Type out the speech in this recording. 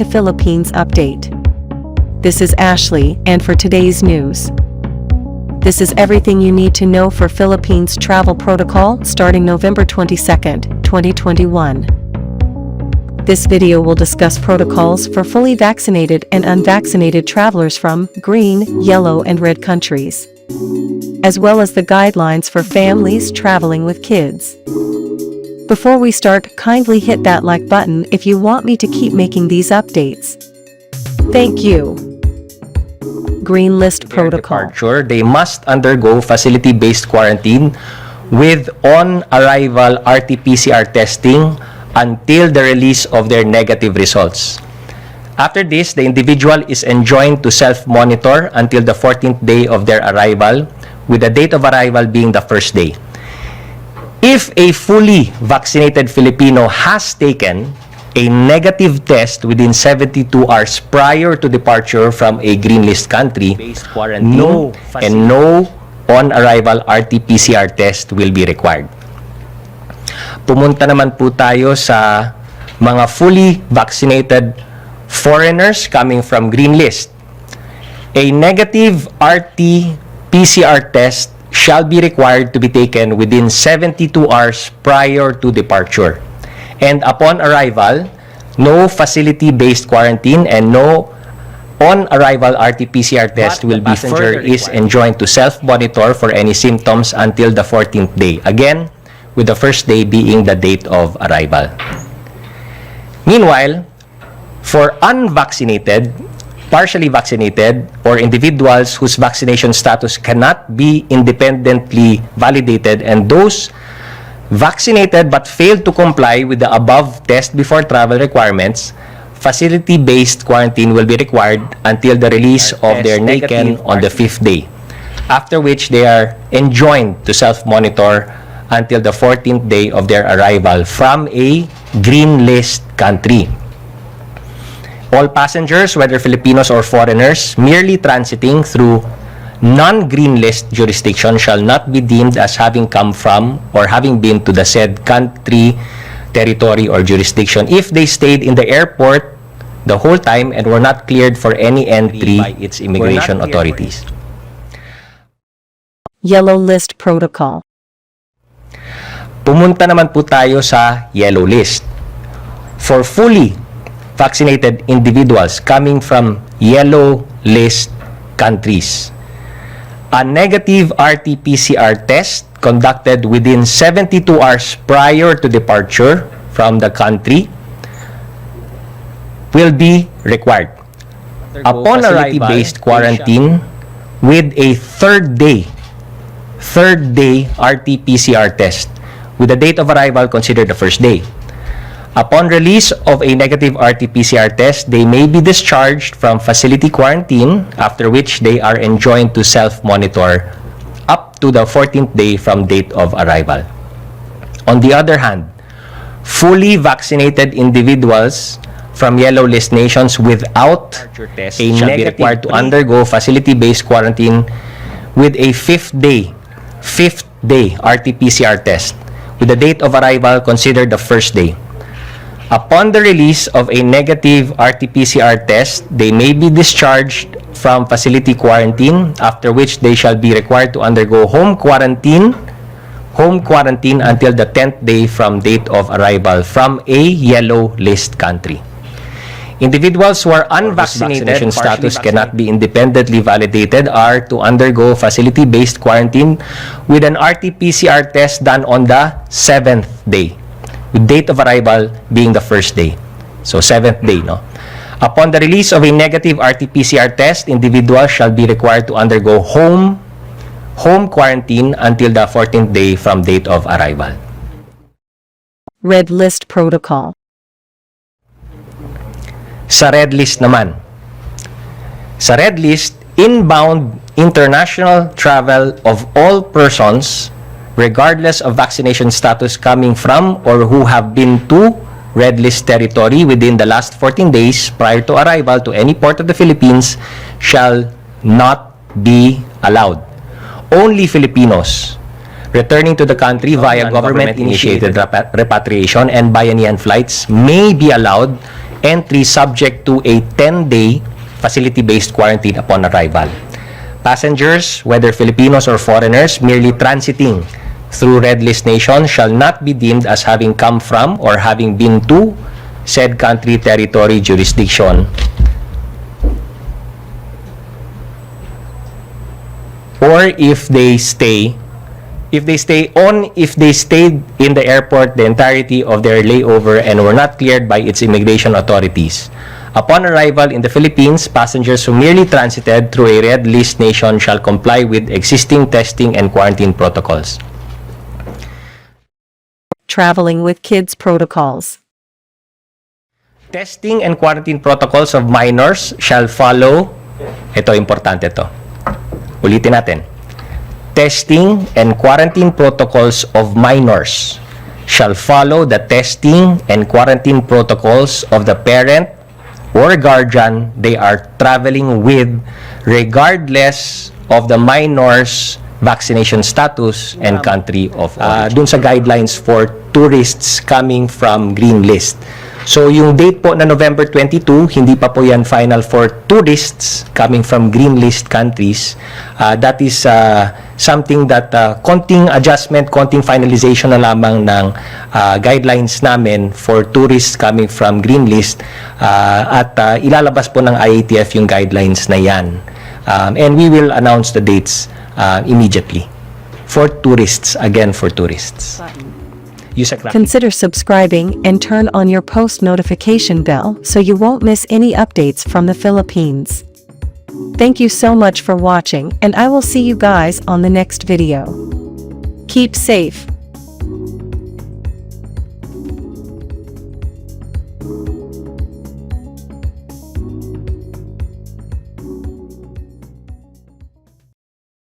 to Philippines update. This is Ashley, and for today's news. This is everything you need to know for Philippines travel protocol starting November 22nd, 2021. This video will discuss protocols for fully vaccinated and unvaccinated travelers from green, yellow, and red countries, as well as the guidelines for families traveling with kids. Before we start, kindly hit that like button if you want me to keep making these updates. Thank you. Green List Protocol. Departure, they must undergo facility-based quarantine with on-arrival RT-PCR testing until the release of their negative results. After this, the individual is enjoined to self-monitor until the 14th day of their arrival, with the date of arrival being the first day. If a fully vaccinated Filipino has taken a negative test within 72 hours prior to departure from a green list country, no on-arrival RT-PCR test will be required. Pumunta naman po tayo sa mga fully vaccinated foreigners coming from green list. A negative RT-PCR test shall be required to be taken within 72 hours prior to departure. And upon arrival, no facility-based quarantine and no on-arrival RT-PCR test will be further is enjoined to self-monitor for any symptoms until the 14th day. Again, with the first day being the date of arrival. Meanwhile, for unvaccinated, partially vaccinated, or individuals whose vaccination status cannot be independently validated, and those vaccinated but failed to comply with the above test before travel requirements, facility-based quarantine will be required until the release of their negative on the 5th day, after which they are enjoined to self-monitor until the 14th day of their arrival from a green list country. All passengers, whether Filipinos or foreigners, merely transiting through non-green list jurisdiction shall not be deemed as having come from or having been to the said country, territory, or jurisdiction if they stayed in the airport the whole time and were not cleared for any entry by its immigration authorities. Yellow List Protocol. Pumunta naman po tayo sa yellow list. For fully vaccinated individuals coming from yellow list countries, a negative RT-PCR test conducted within 72 hours prior to departure from the country will be required. Upon facility-based quarantine with a third day RT-PCR test, with the date of arrival considered the first day. Upon release of a negative RT-PCR test, they may be discharged from facility quarantine, after which they are enjoined to self-monitor up to the 14th day from date of arrival. On the other hand, fully vaccinated individuals from yellow list nations without a negative required to undergo facility-based quarantine with a 5th day RT-PCR test, with the date of arrival considered the first day. Upon the release of a negative RT-PCR test, they may be discharged from facility quarantine, after which they shall be required to undergo home quarantine until the 10th day from date of arrival from a yellow list country. Individuals who are unvaccinated, vaccination status cannot be independently validated, are to undergo facility-based quarantine with an RT-PCR test done on the 7th day, with date of arrival being the first day. So, 7th day, no? Upon the release of a negative RT-PCR test, individuals shall be required to undergo home quarantine until the 14th day from date of arrival. Red List Protocol. Sa red list naman. Sa red list, inbound international travel of all persons, regardless of vaccination status, coming from or who have been to red list territory within the last 14 days prior to arrival to any port of the Philippines shall not be allowed. Only Filipinos returning to the country via government-initiated repatriation and bayanihan flights may be allowed entry subject to a 10-day facility-based quarantine upon arrival. Passengers, whether Filipinos or foreigners, merely transiting through red list nation shall not be deemed as having come from or having been to said country, territory, jurisdiction, or if they stayed in the airport the entirety of their layover and were not cleared by its immigration authorities. Upon arrival in the Philippines, passengers who merely transited through a red list nation shall comply with existing testing and quarantine protocols. Traveling with kids protocols. Testing and quarantine protocols of minors shall follow. Ito, importante to. Ulitin natin. Testing and quarantine protocols of minors shall follow the testing and quarantine protocols of the parent or guardian they are traveling with, regardless of the minor's vaccination status and country of origin. Dun sa guidelines for tourists coming from green list. So, yung date po na November 22, hindi pa po yan final for tourists coming from green list countries. That is something that konting adjustment, konting finalization na lamang ng guidelines namin for tourists coming from green list. At ilalabas po ng IATF yung guidelines na yan. And we will announce the dates immediately. For tourists, again for tourists. Consider subscribing and turn on your post notification bell so you won't miss any updates from the Philippines. Thank you so much for watching, and I will see you guys on the next video. Keep safe.